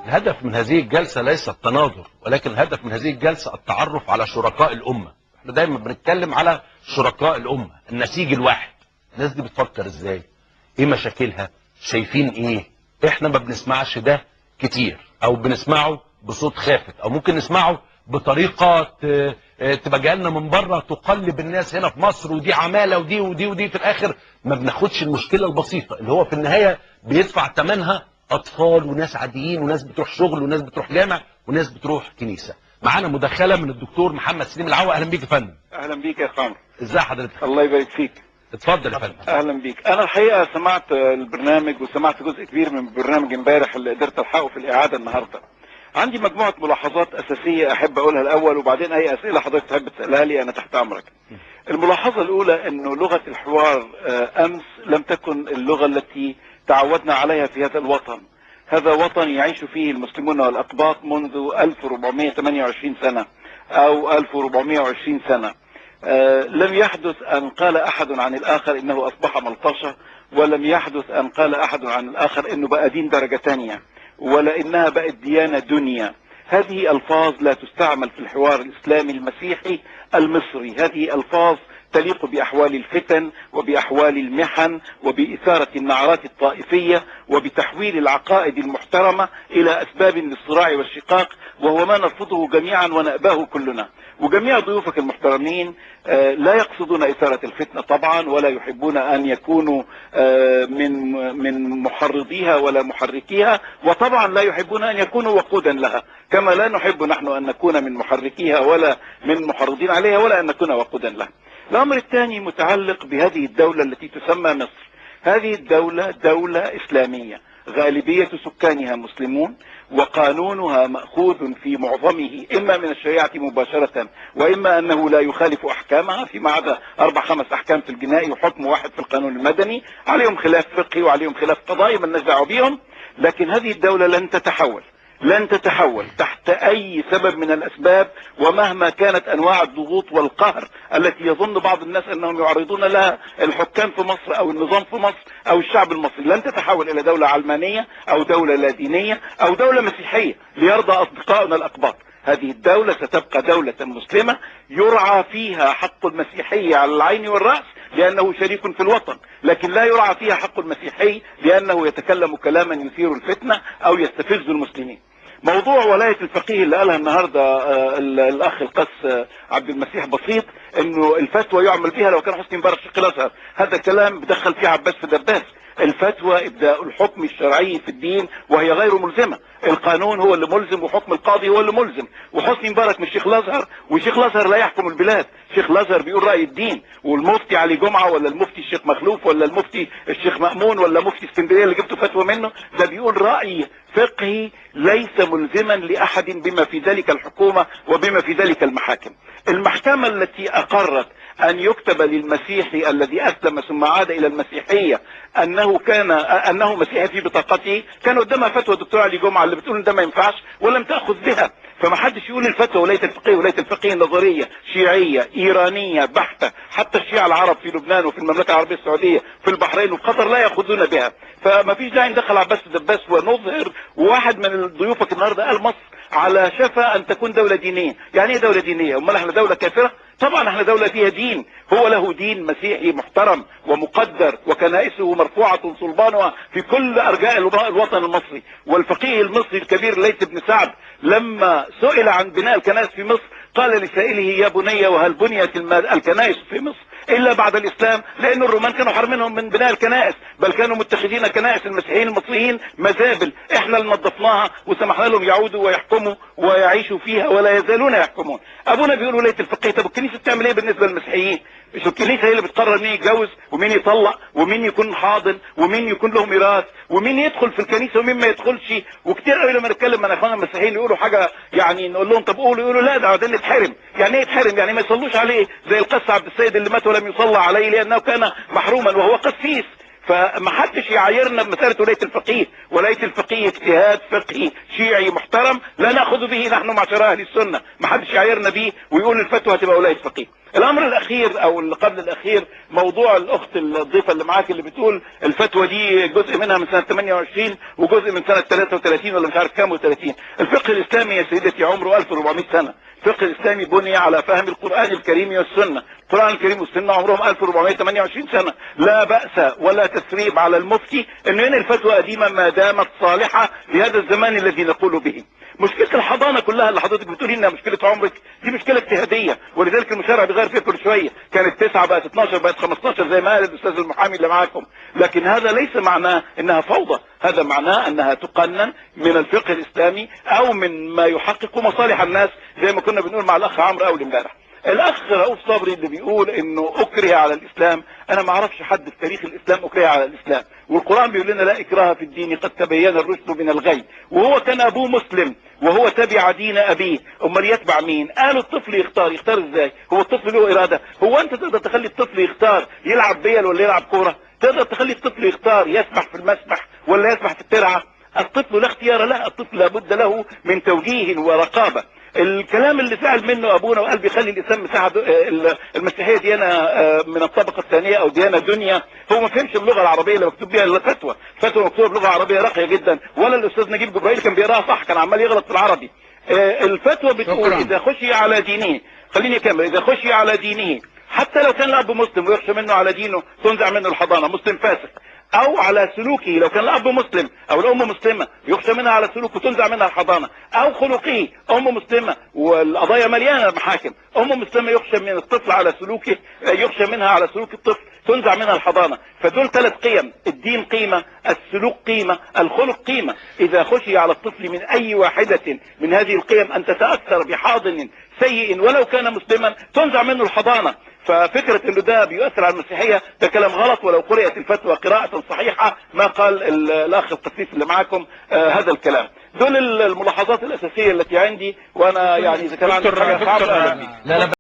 الهدف من هذه الجلسة ليس التناظر، ولكن الهدف من هذه الجلسة التعرف على شركاء الأمة. احنا دايما بنتكلم على شركاء الأمة، النسيج الواحد. الناس دي بتفكر ازاي؟ ايه مشاكلها؟ شايفين ايه؟ احنا ما بنسمعش ده كتير، او بنسمعه بصوت خافت، او ممكن نسمعه بطريقة تبقى جايلنا من بره تقلب الناس هنا في مصر، ودي عمالة ودي ودي ودي. في الاخر ما بناخدش المشكلة البسيطة اللي هو في النهاية بيدفع ثمنها اطفال وناس عاديين وناس بتروح شغل وناس بتروح جامع وناس بتروح كنيسة. معانا مداخلة من الدكتور محمد سليم العوا. اهلا بيك يا فندم. اهلا بيك يا خامر. ازاي حضرتك؟ الله يبارك فيك. اتفضل يا فندم. اهلا بيك. انا الحقيقه سمعت البرنامج وسمعت جزء كبير من البرنامج امبارح اللي قدرت الحقه في الاعاده النهارده. عندي مجموعه ملاحظات اساسيه احب اقولها الاول، وبعدين اي اسئله حضرتك تحب تسالها لي انا تحت امرك. الملاحظه الاولى انه لغه الحوار امس لم تكن اللغه التي تعودنا عليها في هذا الوطن. هذا وطن يعيش فيه المسلمون والأقباط منذ 1428 سنة أو 1420 سنة. لم يحدث أن قال أحد عن الآخر إنه أصبح ملطشة، ولم يحدث أن قال أحد عن الآخر إنه بقى دين درجة تانية، ولا إنها بقت ديانة دنيا. هذه ألفاظ لا تستعمل في الحوار الإسلامي المسيحي المصري. هذه ألفاظ تليق بأحوال الفتن وبأحوال المحن وبإثارة النعرات الطائفية وبتحويل العقائد المحترمة إلى أسباب للصراع والشقاق، وهو ما نرفضه جميعا ونأباه كلنا. وجميع ضيوفك المحترمين لا يقصدون إثارة الفتنة طبعا، ولا يحبون أن يكونوا من محرضيها ولا محركيها، وطبعا لا يحبون أن يكونوا وقودا لها، كما لا نحب نحن أن نكون من محركيها ولا من محرضين عليها ولا أن نكون وقودا لها. الأمر الثاني متعلق بهذه الدولة التي تسمى مصر. هذه الدولة دولة إسلامية، غالبية سكانها مسلمون، وقانونها مأخوذ في معظمه إما من الشريعة مباشرة، وإما أنه لا يخالف أحكامها فيما عدا 4-5 أحكام في الجنائي وحكم واحد في القانون المدني، عليهم خلاف فقهي وعليهم خلاف قضائي ما لناش دعوة بيهم. لكن هذه الدولة لن تتحول تحت أي سبب من الأسباب، ومهما كانت أنواع الضغوط والقهر التي يظن بعض الناس أنهم يعرضون لها الحكام في مصر أو النظام في مصر أو الشعب المصري. لن تتحول إلى دولة علمانية أو دولة لا دينية أو دولة مسيحية ليرضى أصدقائنا الأقباط. هذه الدولة ستبقى دولة مسلمة يرعى فيها حق المسيحية على العين والرأس لأنه شريك في الوطن، لكن لا يرعى فيها حق المسيحي لأنه يتكلم كلاما يثير الفتنة أو يستفز المسلمين. موضوع ولاية الفقيه اللي قالها النهاردة الأخ القس عبد المسيح بسيط، إنه الفتوى يعمل فيها لو كان حسني مبارك شيخ الأزهر، هذا كلام بدخل فيه عباس في دباس. الفتوى ابداء الحكم الشرعي في الدين وهي غير ملزمة. القانون هو اللي ملزم وحكم القاضي هو اللي ملزم، وحسني مبارك مش شيخ الازهر، وشيخ الازهر لا يحكم البلاد. شيخ الازهر بيقول رأي الدين، والمفتي علي جمعة ولا المفتي الشيخ مخلوف ولا المفتي الشيخ مأمون ولا مفتي اسكندرية اللي جبته فتوى منه، ده بيقول رأي فقهي ليس ملزما لأحد بما في ذلك الحكومة وبما في ذلك المحاكم. المحكمة التي أقرت أن يكتب للمسيحي الذي أسلم ثم عاد إلى المسيحية أنه مسيحي في بطاقته، كان قدامها فتوى الدكتور علي جمعة اللي بتقول إن ده ما ينفعش ولم تأخذ بها. فما حدش يقول الفتوى ولاية الفقيه نظرية شيعية إيرانية بحتة، حتى الشيعة العرب في لبنان وفي المملكة العربية السعودية في البحرين وفي قطر لا يأخذون بها. فما فيش داعي ندخل عباس دباس ونظهر. وواحد من ضيوفك النهارده قال مصر على شفا أن تكون دولة دينية. يعني إيه دولة دينية؟ أمال احنا دولة كافرة؟ طبعا احنا دولة فيها دين، هو له دين مسيحي محترم ومقدر وكنائسه مرفوعة صلبانها في كل أرجاء الوطن المصري. والفقيه المصري الكبير ليث بن سعد لما سئل عن بناء الكنائس في مصر قال لسائله يا بني وهل بنيت الكنائس في مصر إلا بعد الإسلام؟ لأن الرومان كانوا حارمينهم من بناء الكنائس، بل كانوا متخذين كنائس المسيحيين المصريين مزابل، احنا اللي نظفناها وسمحنا لهم يعودوا ويحكموا ويعيشوا فيها ولا يزالون يحكمون. أبونا بيقول ولاية الفقيه. طب الكنيسة بتعمل إيه بالنسبة للمسيحيين؟ مش الكنيسة هي اللي بتقرر مين يتجوز ومين يطلق ومين يكون حاضن ومين يكون له ميراث ومين يدخل في الكنيسة ومين ما يدخلش؟ وكتير قوي لما نتكلم مع اخواننا المسيحيين يقولوا حاجة يعني نقول لهم طب قولوا، يقولوا لا ده عاوزين نتحرم. يعني ايه يتحرم؟ يعني ما يصلوش عليه زي القس عبد السيد اللي مات ولم يصلى عليه لأنه كان محروما وهو قسيس. فما حدش يعايرنا بمسألة ولاية الفقيه. ولاية الفقيه اجتهاد فقهي شيعي محترم لا نأخذ به نحن معشر أهل السنة. ما حدش يعايرنا به ويقول الفتوى هتبقى ولاية فقيه. الامر الاخير او اللي قبل الاخير موضوع الاخت الضيفه اللي معاك اللي بتقول الفتوى دي جزء منها من سنه 28 وجزء من سنه 33 ولا مش عارف كام و30. الفقه الاسلامي يا سيدتي عمره 1400 سنه. الفقه الاسلامي بني على فهم القران الكريم والسنه. القران الكريم والسنه عمرهم 1428 سنه. لا باس ولا تثريب على المفتي انه ينقل الفتوى قديمه ما دامت صالحه لهذا الزمان الذي نقول به. مشكله الحضانه كلها اللي حضرتك بتقولي انها مشكله عمرك دي مشكله اجتهاديه، ولذلك المشرع بيغير فيها كل شويه، كانت 9 بقت 12 بقت 15 زي ما قال الاستاذ المحامي اللي معاكم، لكن هذا ليس معناه انها فوضى، هذا معناه انها تقنن من الفقه الاسلامي او من ما يحقق مصالح الناس زي ما كنا بنقول مع الاخ عمرو اول امبارح. الاخ رؤوف صبري اللي بيقول انه اكره على الاسلام، انا ما اعرفش حد في تاريخ الاسلام اكره على الاسلام، والقران بيقول لنا لا اكراه في الدين قد تبين الرشد من الغي، وهو كان ابوه مسلم وهو تبع دين ابيه، امال يتبع مين؟ قالوا الطفل يختار ازاي؟ هو الطفل له اراده؟ هو انت تقدر تخلي الطفل يختار يلعب بيل ولا يلعب كوره؟ تقدر تخلي الطفل يختار يسبح في المسبح ولا يسبح في الترعه؟ الطفل لا اختيار له، الطفل لابد له من توجيه ورقابه. الكلام اللي سأل منه ابونا وقال بيخلي الانسان مساحه المسيحيه ديانه من الطبقه الثانيه او ديانه دنيا، هو ما فهمش اللغه العربيه اللي مكتوب بيها الفتوى، الفتوى مكتوبه بلغه عربيه راقيه جدا، ولا الاستاذ نجيب جبرائيل كان بيقراها صح، كان عمال يغلط في العربي. الفتوى بتقول اذا خشي على دينه، خليني اكمل، اذا خشي على دينه حتى لو كان الاب مسلم ويخشى منه على دينه تنزع منه الحضانه، مسلم فاسق، او على سلوكه لو كان الاب مسلم او الام مسلمه يخشى منها على سلوكه تنزع منها الحضانه، او خلقه ام مسلمه والقضايا مليانه محاكم، ام مسلمه يخشى من الطفل على سلوكه، يخشى منها على سلوك الطفل تنزع منها الحضانه، فدول 3 قيم، الدين قيمه، السلوك قيمه، الخلق قيمه، اذا خشي على الطفل من اي واحده من هذه القيم ان تتاثر بحاضن سيء ولو كان مسلما تنزع منه الحضانه. ففكرة انه ده بيؤثر على المسيحية ده كلام غلط، ولو قرأت الفتوى قراءة صحيحة ما قال الاخ القسيس اللي معاكم هذا الكلام. دول الملاحظات الاساسية التي عندي، وانا يعني اذا كان عندي حاجة صعبة. لا